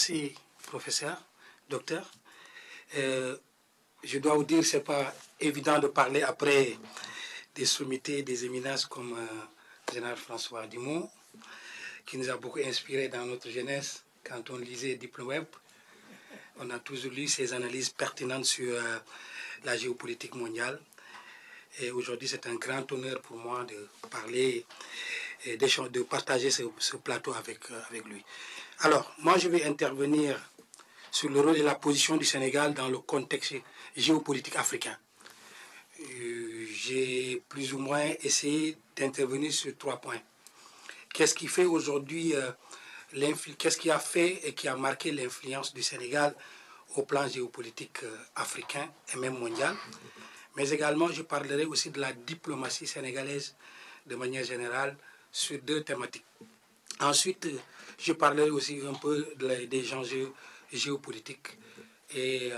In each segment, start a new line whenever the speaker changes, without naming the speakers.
Merci, professeur, docteur. Je dois vous dire, ce n'est pas évident de parler après des sommités, des éminences comme le général François Dumont, qui nous a beaucoup inspiré dans notre jeunesse quand on lisait Diploweb. On a toujours lu ses analyses pertinentes sur la géopolitique mondiale. Et aujourd'hui, c'est un grand honneur pour moi de parler et de partager ce plateau avec lui. Alors, moi, je vais intervenir sur le rôle et la position du Sénégal dans le contexte géopolitique africain. J'ai plus ou moins essayé d'intervenir sur 3 points. Qu'est-ce qui fait aujourd'hui, qu'est-ce qui a fait et qui a marqué l'influence du Sénégal au plan géopolitique africain et même mondial. Mais également, je parlerai aussi de la diplomatie sénégalaise de manière générale sur 2 thématiques. Ensuite, je parlerai aussi un peu des enjeux géopolitiques et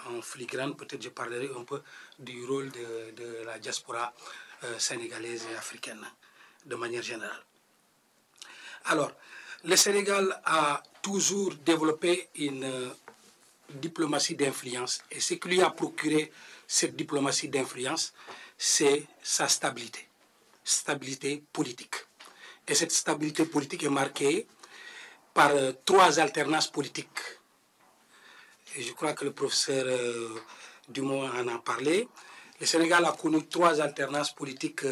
en filigrane, peut-être je parlerai un peu du rôle de la diaspora sénégalaise et africaine de manière générale. Alors, le Sénégal a toujours développé une diplomatie d'influence et ce qui lui a procuré cette diplomatie d'influence, c'est sa stabilité politique. Et cette stabilité politique est marquée par 3 alternances politiques. Et je crois que le professeur Dumont en a parlé. Le Sénégal a connu 3 alternances politiques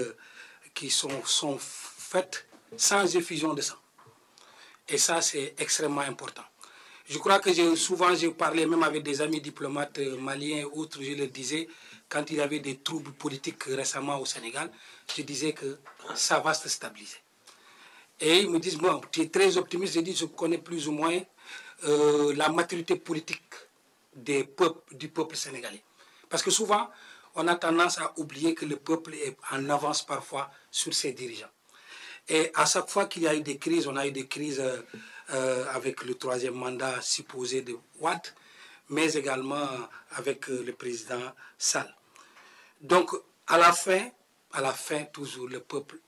qui sont faites sans effusion de sang. Et ça, c'est extrêmement important. Je crois que souvent, j'ai parlé même avec des amis diplomates maliens et autres, je leur disais, quand il y avait des troubles politiques récemment au Sénégal, je disais que ça va se stabiliser. Et ils me disent, bon, tu es très optimiste, je dis, je connais plus ou moins la maturité politique du peuple sénégalais. Parce que souvent, on a tendance à oublier que le peuple est en avance parfois sur ses dirigeants. Et à chaque fois qu'il y a eu des crises, on a eu des crises avec le 3e mandat supposé de Wade, mais également avec le président Sall. Donc, à la fin, toujours, le peuple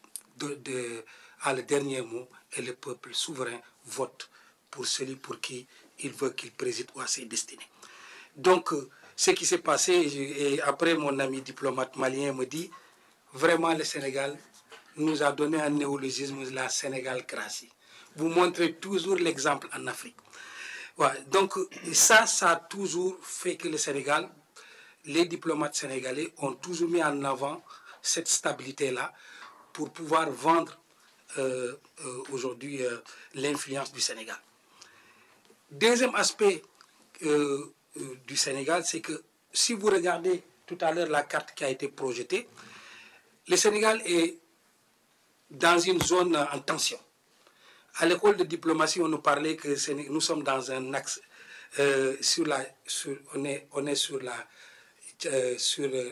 a le dernier mot et le peuple souverain vote pour celui pour qui il veut qu'il préside à ses destinées. Donc, ce qui s'est passé, et après mon ami diplomate malien me dit, vraiment le Sénégal nous a donné un néologisme, la Sénégalcratie. Vous montrez toujours l'exemple en Afrique. Ouais, donc ça a toujours fait que le Sénégal, les diplomates sénégalais ont toujours mis en avant cette stabilité-là pour pouvoir vendre aujourd'hui l'influence du Sénégal. Deuxième aspect du Sénégal, c'est que si vous regardez tout à l'heure la carte qui a été projetée, le Sénégal est dans une zone en tension. À l'école de diplomatie, on nous parlait que nous sommes dans un axe, on est sur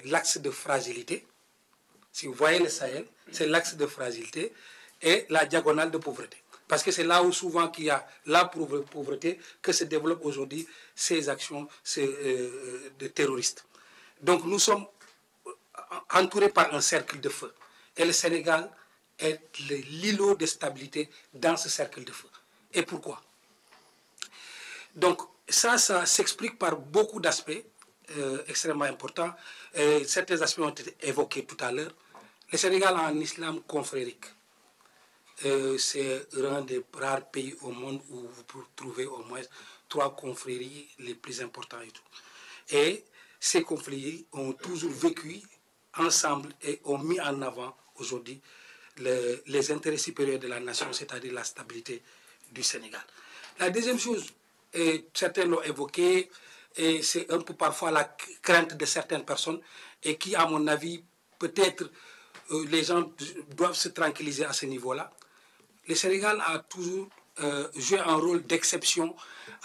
l'axe de fragilité. Si vous voyez le Sahel, c'est l'axe de fragilité et la diagonale de pauvreté. Parce que c'est là où souvent qu'il y a la pauvreté que se développent aujourd'hui ces actions de terroristes. Donc nous sommes entourés par un cercle de feu. Et le Sénégal est l'îlot de stabilité dans ce cercle de feu. Et pourquoi? Donc ça s'explique par beaucoup d'aspects extrêmement importants. Certains aspects ont été évoqués tout à l'heure. Le Sénégal a un islam confrérique. C'est l'un des rares pays au monde où vous pouvez trouver au moins 3 confréries les plus importantes et tout. Et ces confréries ont toujours vécu ensemble et ont mis en avant aujourd'hui les intérêts supérieurs de la nation, c'est-à-dire la stabilité du Sénégal. La deuxième chose, et certains l'ont évoqué, et c'est un peu parfois la crainte de certaines personnes, et qui, à mon avis, peut-être les gens doivent se tranquilliser à ce niveau-là. Le Sénégal a toujours joué un rôle d'exception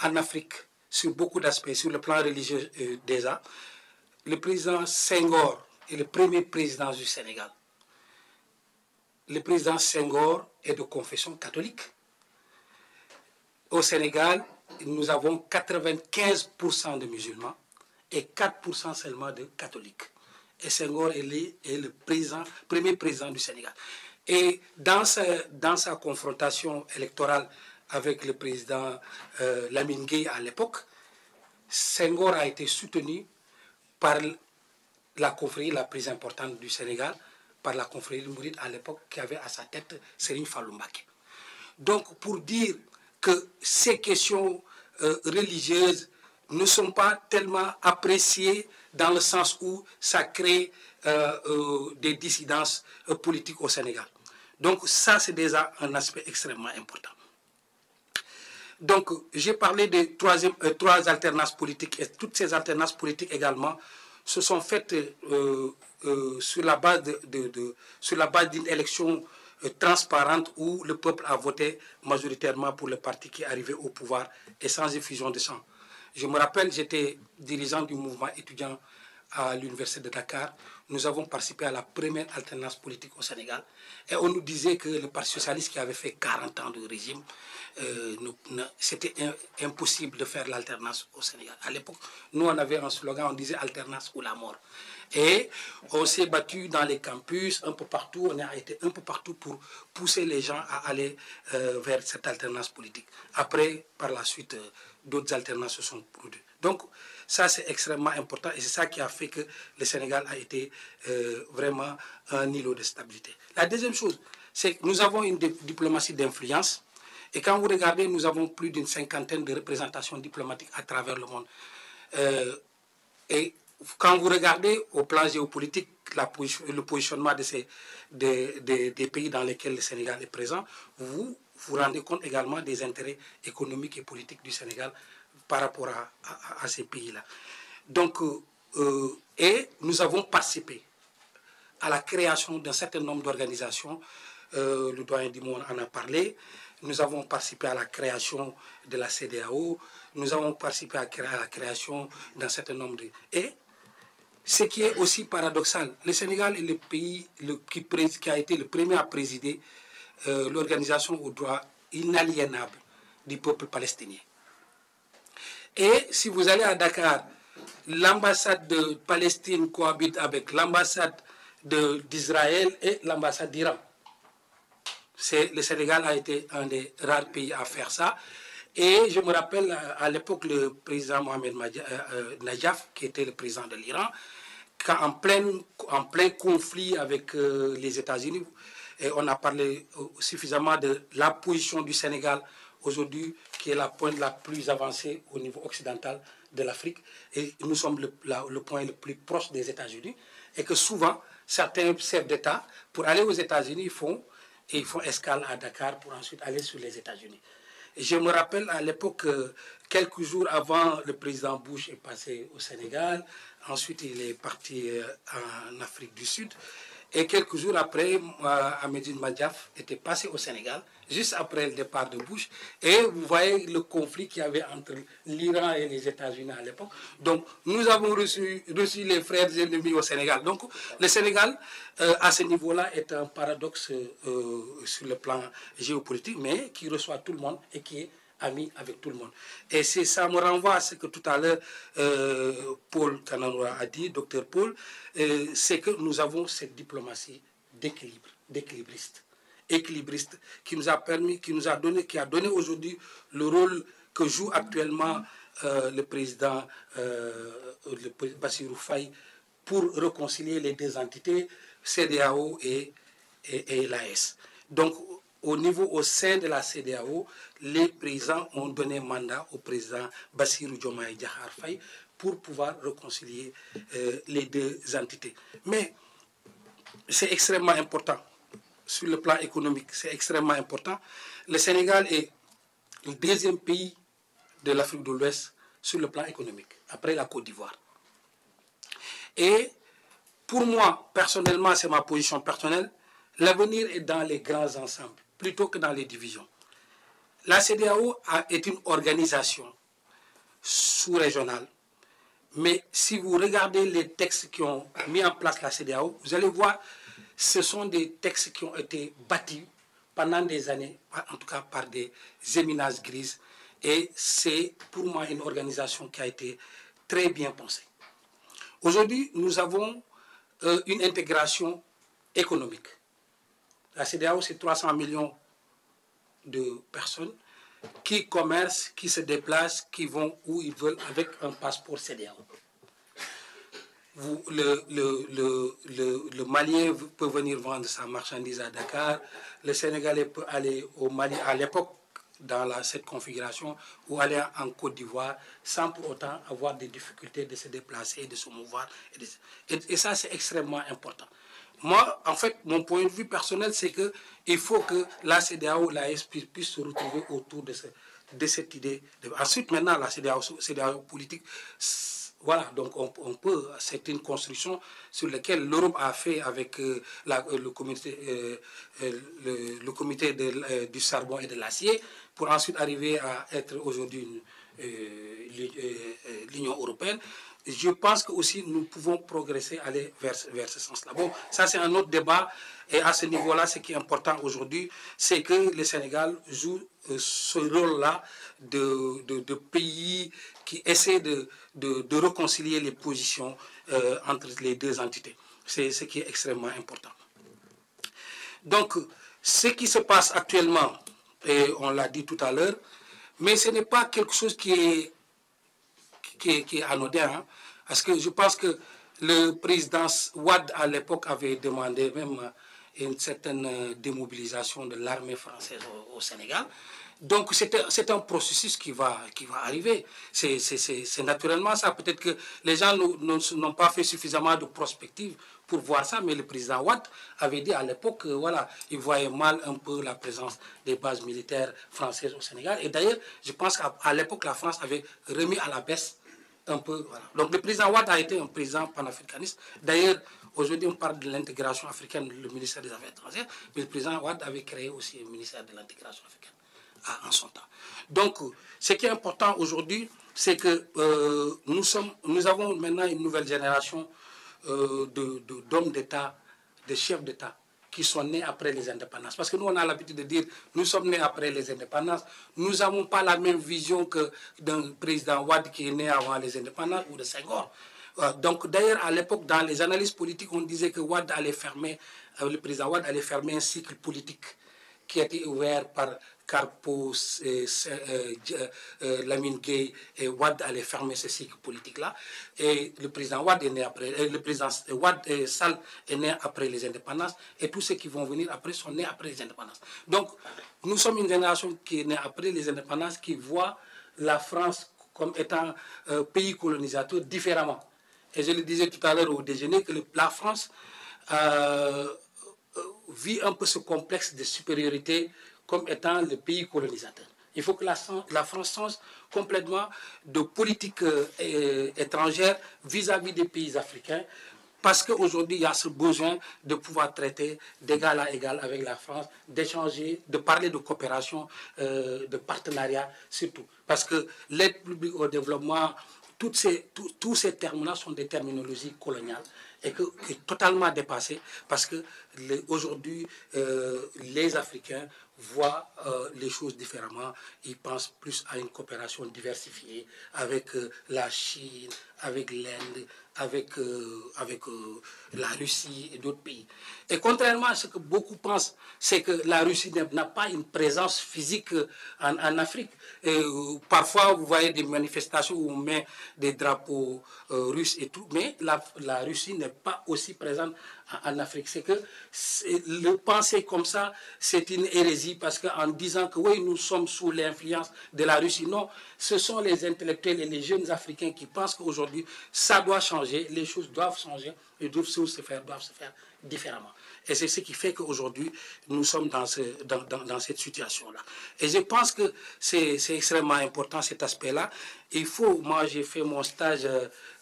en Afrique sur beaucoup d'aspects, sur le plan religieux déjà. Le président Senghor est le premier président du Sénégal. Le président Senghor est de confession catholique. Au Sénégal, nous avons 95% de musulmans et 4% seulement de catholiques. Et Senghor est le premier président du Sénégal. Et dans sa confrontation électorale avec le président Lamine Gueye à l'époque, Senghor a été soutenu par la confrérie la plus importante du Sénégal, par la confrérie mouride à l'époque, qui avait à sa tête Serigne Fallou Mbacké. Donc, pour dire que ces questions religieuses ne sont pas tellement appréciées dans le sens où ça crée des dissidences politiques au Sénégal. Donc, ça, c'est déjà un aspect extrêmement important. Donc, j'ai parlé des trois alternances politiques, et toutes ces alternances politiques également se sont faites sur la base d'une élection transparente où le peuple a voté majoritairement pour le parti qui est arrivé au pouvoir et sans effusion de sang. Je me rappelle, j'étais dirigeant du mouvement étudiant à l'université de Dakar. Nous avons participé à la première alternance politique au Sénégal et on nous disait que le Parti socialiste qui avait fait 40 ans de régime, c'était impossible de faire l'alternance au Sénégal. À l'époque, nous on avait un slogan, on disait alternance ou la mort. Et on s'est battu dans les campus, un peu partout, on a été un peu partout pour pousser les gens à aller vers cette alternance politique. Après, par la suite, d'autres alternances se sont produites. Donc, ça c'est extrêmement important et c'est ça qui a fait que le Sénégal a été vraiment un îlot de stabilité. La deuxième chose, c'est que nous avons une diplomatie d'influence et quand vous regardez, nous avons plus d'une cinquantaine de représentations diplomatiques à travers le monde. Et quand vous regardez au plan géopolitique le positionnement des pays dans lesquels le Sénégal est présent, vous vous rendez compte également des intérêts économiques et politiques du Sénégal par rapport à ces pays-là. Donc, et nous avons participé à la création d'un certain nombre d'organisations. Le doyen Dimon en a parlé. Nous avons participé à la création de la CEDEAO. Nous avons participé à la création d'un certain nombre de... Et ce qui est aussi paradoxal, le Sénégal est le pays qui a été le premier à présider l'organisation aux droits inaliénables du peuple palestinien. Et si vous allez à Dakar, l'ambassade de Palestine cohabite avec l'ambassade d'Israël et l'ambassade d'Iran. Le Sénégal a été un des rares pays à faire ça. Et je me rappelle à l'époque le président Mohamed Najaf, qui était le président de l'Iran, en plein conflit avec les États-Unis, et on a parlé suffisamment de la position du Sénégal aujourd'hui, qui est la pointe la plus avancée au niveau occidental de l'Afrique. Et nous sommes le point le plus proche des États-Unis. Et que souvent, certains chefs d'État, pour aller aux États-Unis, ils font escale à Dakar pour ensuite aller sur les États-Unis. Je me rappelle à l'époque, quelques jours avant, le président Bush est passé au Sénégal. Ensuite, il est parti en Afrique du Sud. Et quelques jours après, Ahmadine Madjaf était passé au Sénégal, juste après le départ de Bush. Et vous voyez le conflit qu'il y avait entre l'Iran et les États-Unis à l'époque. Donc, nous avons reçu les frères ennemis au Sénégal. Donc, le Sénégal, à ce niveau-là, est un paradoxe sur le plan géopolitique, mais qui reçoit tout le monde et qui est ami avec tout le monde. Et ça me renvoie à ce que tout à l'heure Paul Kananoura a dit, docteur Paul, c'est que nous avons cette diplomatie d'équilibriste, qui nous a permis, qui a donné aujourd'hui le rôle que joue actuellement le président Bassirou Faye pour réconcilier les deux entités, CEDEAO et l'AES. Donc, au sein de la CEDEAO, les présidents ont donné mandat au président Bassirou Diomaye Diakhar Faye pour pouvoir réconcilier les deux entités. Mais c'est extrêmement important sur le plan économique, c'est extrêmement important. Le Sénégal est le deuxième pays de l'Afrique de l'Ouest sur le plan économique, après la Côte d'Ivoire. Et pour moi, personnellement, c'est ma position personnelle, l'avenir est dans les grands ensembles plutôt que dans les divisions. La CEDEAO est une organisation sous-régionale, mais si vous regardez les textes qui ont mis en place la CEDEAO, vous allez voir, ce sont des textes qui ont été bâtis pendant des années, en tout cas par des éminences grises, et c'est pour moi une organisation qui a été très bien pensée. Aujourd'hui, nous avons une intégration économique. La CEDEAO, c'est 300 millions de personnes. qui commercent, qui se déplacent, qui vont où ils veulent avec un passeport CEDEAO. Le Malien peut venir vendre sa marchandise à Dakar, le Sénégalais peut aller au Mali à l'époque dans cette configuration ou aller en Côte d'Ivoire sans pour autant avoir des difficultés de se déplacer, de se mouvoir. Et ça, c'est extrêmement important. Moi, en fait, mon point de vue personnel, c'est qu'il faut que la CEDEAO, l'AES puisse se retrouver autour de cette idée. Ensuite, maintenant, la CEDEAO politique, voilà, donc on peut, c'est une construction sur laquelle l'Europe a fait avec le comité du charbon et de l'acier pour ensuite arriver à être aujourd'hui l'Union européenne. Je pense que aussi nous pouvons progresser, aller vers ce sens-là. Bon, ça c'est un autre débat. Et à ce niveau-là, ce qui est important aujourd'hui, c'est que le Sénégal joue ce rôle-là de pays qui essaie de réconcilier les positions entre les deux entités. C'est ce qui est extrêmement important. Donc, ce qui se passe actuellement, et on l'a dit tout à l'heure, mais ce n'est pas quelque chose qui est anodin, hein, parce que je pense que le président Wade, à l'époque, avait demandé même une certaine démobilisation de l'armée française au Sénégal. Donc, c'est un processus qui va arriver. C'est naturellement ça. Peut-être que les gens n'ont pas fait suffisamment de prospective pour voir ça, mais le président Wade avait dit à l'époque, voilà, il voyait mal un peu la présence des bases militaires françaises au Sénégal. Et d'ailleurs, je pense qu'à l'époque, la France avait remis à la baisse un peu. Voilà. Donc, le président Wade a été un président panafricaniste. D'ailleurs, aujourd'hui, on parle de l'intégration africaine, le ministère des Affaires étrangères, mais le président Wade avait créé aussi le ministère de l'intégration africaine en son temps. Donc, ce qui est important aujourd'hui, c'est que nous avons maintenant une nouvelle génération d'hommes d'État, de chefs d'État, qui sont nés après les indépendances. Parce que nous, on a l'habitude de dire, nous sommes nés après les indépendances. Nous n'avons pas la même vision que d'un président Wade qui est né avant les indépendances ou de Senghor. Donc, d'ailleurs, à l'époque, dans les analyses politiques, on disait que Wade allait fermer, le président Wade allait fermer un cycle politique qui a été ouvert par Carpo, Lamine Gueye et Wade allait fermer ce cycle politique-là. Et le président Wade est né après, le président Wade Sall est né après les indépendances, et tous ceux qui vont venir après sont nés après les indépendances. Donc, nous sommes une génération qui est née après les indépendances, qui voit la France comme étant un pays colonisateur différemment. Et je le disais tout à l'heure au déjeuner que la France vit un peu ce complexe de supériorité comme étant le pays colonisateur. Il faut que la France change complètement de politique étrangère vis-à-vis des pays africains, parce qu'aujourd'hui, il y a ce besoin de pouvoir traiter d'égal à égal avec la France, d'échanger, de parler de coopération, de partenariat, surtout. Parce que l'aide publique au développement, tous ces termes-là sont des terminologies coloniales et qui est totalement dépassé, parce que aujourd'hui, les Africains voient les choses différemment. Ils pensent plus à une coopération diversifiée avec la Chine, avec l'Inde, avec la Russie et d'autres pays. Et contrairement à ce que beaucoup pensent, c'est que la Russie n'a pas une présence physique en Afrique. Et, parfois, vous voyez des manifestations où on met des drapeaux russes et tout, mais la Russie n'est pas aussi présente en Afrique. C'est que le penser comme ça, c'est une hérésie, parce qu'en disant que oui, nous sommes sous l'influence de la Russie, non, ce sont les intellectuels et les jeunes Africains qui pensent qu'aujourd'hui, ça doit changer, les choses doivent changer, et doivent se faire différemment. Et c'est ce qui fait qu'aujourd'hui, nous sommes dans cette situation-là. Et je pense que c'est extrêmement important, cet aspect-là. Il faut, moi j'ai fait mon stage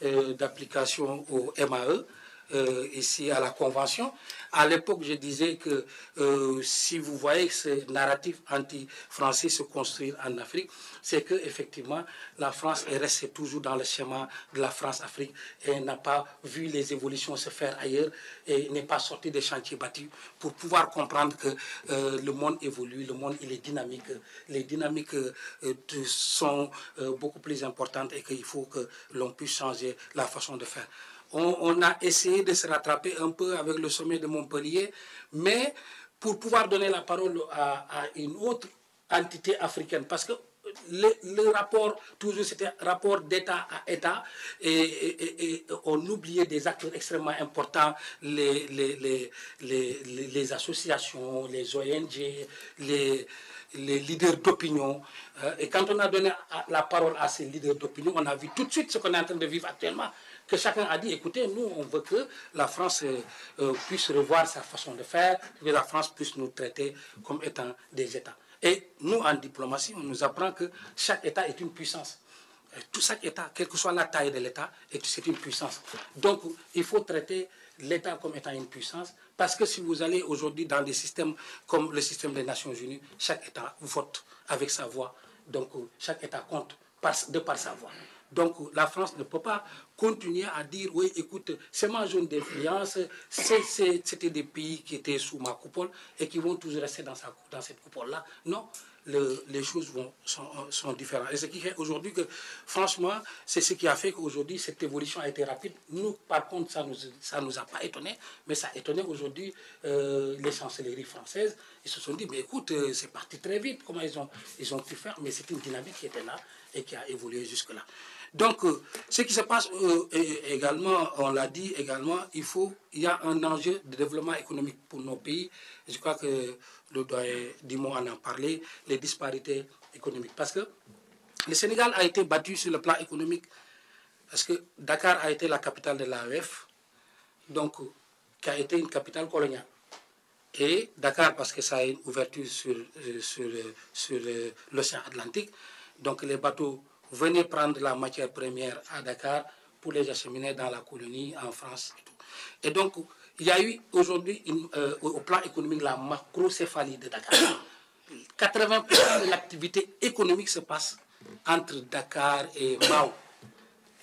d'application au MAE, ici à la Convention. À l'époque, je disais que si vous voyez ce narratif anti-français se construire en Afrique, c'est qu'effectivement, la France est restée toujours dans le schéma de la France-Afrique et n'a pas vu les évolutions se faire ailleurs et n'est pas sorti des chantiers battus pour pouvoir comprendre que le monde évolue, le monde il est dynamique, les dynamiques sont beaucoup plus importantes et qu'il faut que l'on puisse changer la façon de faire. On a essayé de se rattraper un peu avec le sommet de Montpellier, mais pour pouvoir donner la parole à une autre entité africaine. Parce que le rapport, toujours c'était rapport d'État à État, et on oubliait des acteurs extrêmement importants, les associations, les ONG, les leaders d'opinion. Et quand on a donné la parole à ces leaders d'opinion, on a vu tout de suite ce qu'on est en train de vivre actuellement. Que chacun a dit, écoutez, nous, on veut que la France puisse revoir sa façon de faire, que la France puisse nous traiter comme étant des États. Et nous, en diplomatie, on nous apprend que chaque État est une puissance. Tout chaque État, quelle que soit la taille de l'État, c'est une puissance. Donc, il faut traiter l'État comme étant une puissance, parce que si vous allez aujourd'hui dans des systèmes comme le système des Nations Unies, chaque État vote avec sa voix. Donc, chaque État compte de par sa voix. Donc, la France ne peut pas continuer à dire, oui, écoute, c'est ma zone d'influence, c'était des pays qui étaient sous ma coupole et qui vont toujours rester dans cette coupole-là. Non, les choses sont différentes. Et ce qui fait aujourd'hui que, franchement, c'est ce qui a fait qu'aujourd'hui, cette évolution a été rapide. Nous, par contre, ça ne nous a pas étonnés, mais ça a étonné aujourd'hui les chancelleries françaises. Ils se sont dit, mais écoute, c'est parti très vite, comment ils ont pu faire, mais c'est une dynamique qui était là et qui a évolué jusque-là. Donc, ce qui se passe également, on l'a dit également, il y a un enjeu de développement économique pour nos pays. Je crois que le doyen Dimon en a parlé, les disparités économiques. Parce que le Sénégal a été battu sur le plan économique, parce que Dakar a été la capitale de l'AEF, donc qui a été une capitale coloniale. Et Dakar, parce que ça a une ouverture sur l'océan Atlantique, donc les bateaux venaient prendre la matière première à Dakar pour les acheminer dans la colonie, en France et tout. Et donc, il y a eu aujourd'hui, au plan économique, la macrocéphalie de Dakar. 80% de l'activité économique se passe entre Dakar et Mbao.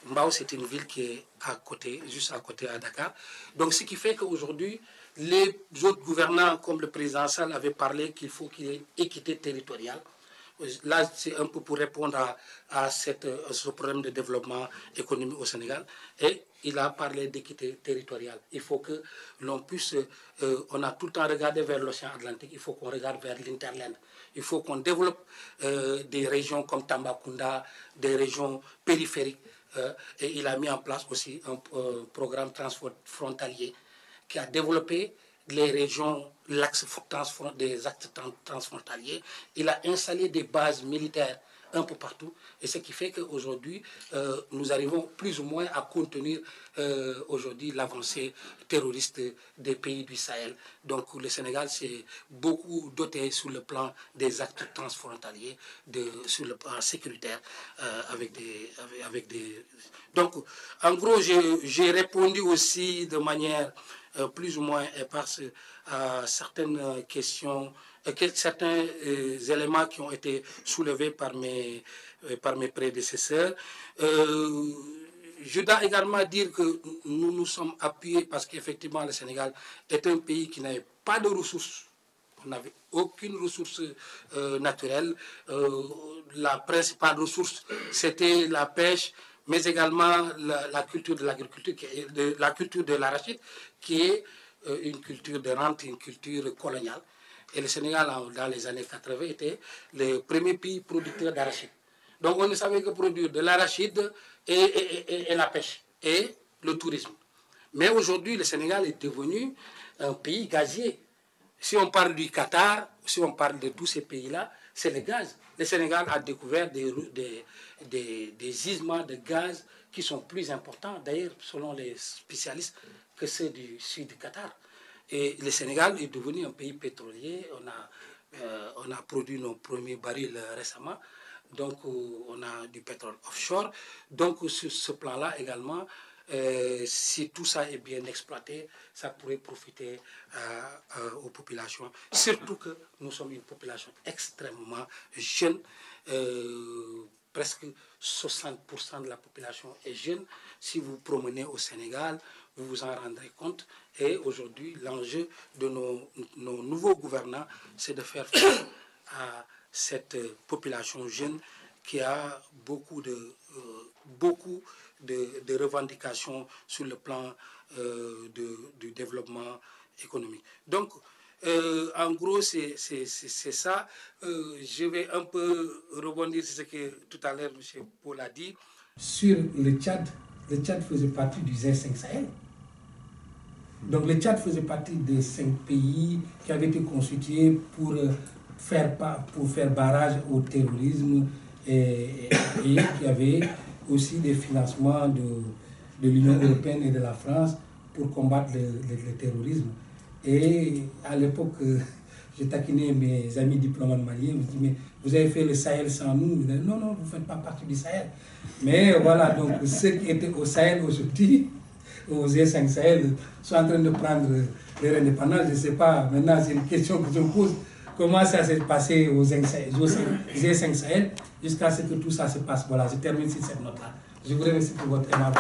Mbao, c'est une ville qui est à côté, juste à côté à Dakar. Donc, ce qui fait qu'aujourd'hui, les autres gouvernants, comme le président Sall, avaient parlé qu'il faut qu'il y ait une équité territoriale. Là, c'est un peu pour répondre à ce problème de développement économique au Sénégal. Et il a parlé d'équité territoriale. Il faut que l'on puisse... on a tout le temps regardé vers l'océan Atlantique, il faut qu'on regarde vers l'interland. Il faut qu'on développe des régions comme Tambacounda, des régions périphériques. Et il a mis en place aussi un programme transfrontalier qui a développé les régions, l'axe des actes transfrontaliers. Il a installé des bases militaires un peu partout, et ce qui fait qu'aujourd'hui, nous arrivons plus ou moins à contenir aujourd'hui l'avancée terroriste des pays du Sahel. Donc le Sénégal s'est beaucoup doté sur le plan des actes transfrontaliers, sur le plan sécuritaire, avec des... Donc, en gros, j'ai répondu aussi de manière plus ou moins éparse à certaines questions, certains éléments qui ont été soulevés par mes prédécesseurs. Je dois également dire que nous nous sommes appuyés parce qu'effectivement le Sénégal est un pays qui n'avait pas de ressources. On n'avait aucune ressource naturelle. La principale ressource, c'était la pêche, mais également la culture de l'agriculture, la culture de l'arachide, qui est une culture de rente, une culture coloniale. Et le Sénégal, dans les années 80, était le premier pays producteur d'arachide. Donc on ne savait que produire de l'arachide et la pêche et le tourisme. Mais aujourd'hui, le Sénégal est devenu un pays gazier. Si on parle du Qatar, si on parle de tous ces pays-là, c'est le gaz. Le Sénégal a découvert des gisements de gaz qui sont plus importants, d'ailleurs, selon les spécialistes, que ceux du sud du Qatar. Et le Sénégal est devenu un pays pétrolier. On a produit nos premiers barils récemment. Donc, on a du pétrole offshore. Donc, sur ce plan-là également, si tout ça est bien exploité, ça pourrait profiter aux populations. Surtout que nous sommes une population extrêmement jeune. Presque 60% de la population est jeune. Si vous promenez au Sénégal, vous vous en rendrez compte. Et aujourd'hui, l'enjeu de nos nouveaux gouvernants, c'est de faire face à cette population jeune qui a beaucoup de revendications sur le plan du développement économique. Donc, En gros, c'est ça. Je vais un peu rebondir sur ce que tout à l'heure M. Paul a dit. Sur le Tchad faisait partie du G5 Sahel. Donc le Tchad faisait partie des 5 pays qui avaient été constitués pour faire barrage au terrorisme et qui avaient aussi des financements de l'Union européenne et de la France pour combattre le terrorisme. Et à l'époque, je taquinais mes amis diplomates maliens, je me dis, mais vous avez fait le Sahel sans nous? Ils disaient, non, non, vous ne faites pas partie du Sahel. Mais voilà, donc ceux qui étaient au Sahel aujourd'hui, aux G5 Sahel, sont en train de prendre leur indépendance. Je ne sais pas, maintenant c'est une question que je me pose. Comment ça s'est passé aux G5 Sahel jusqu'à ce que tout ça se passe. Voilà, je termine sur cette note-là. Je vous remercie pour votre aimable.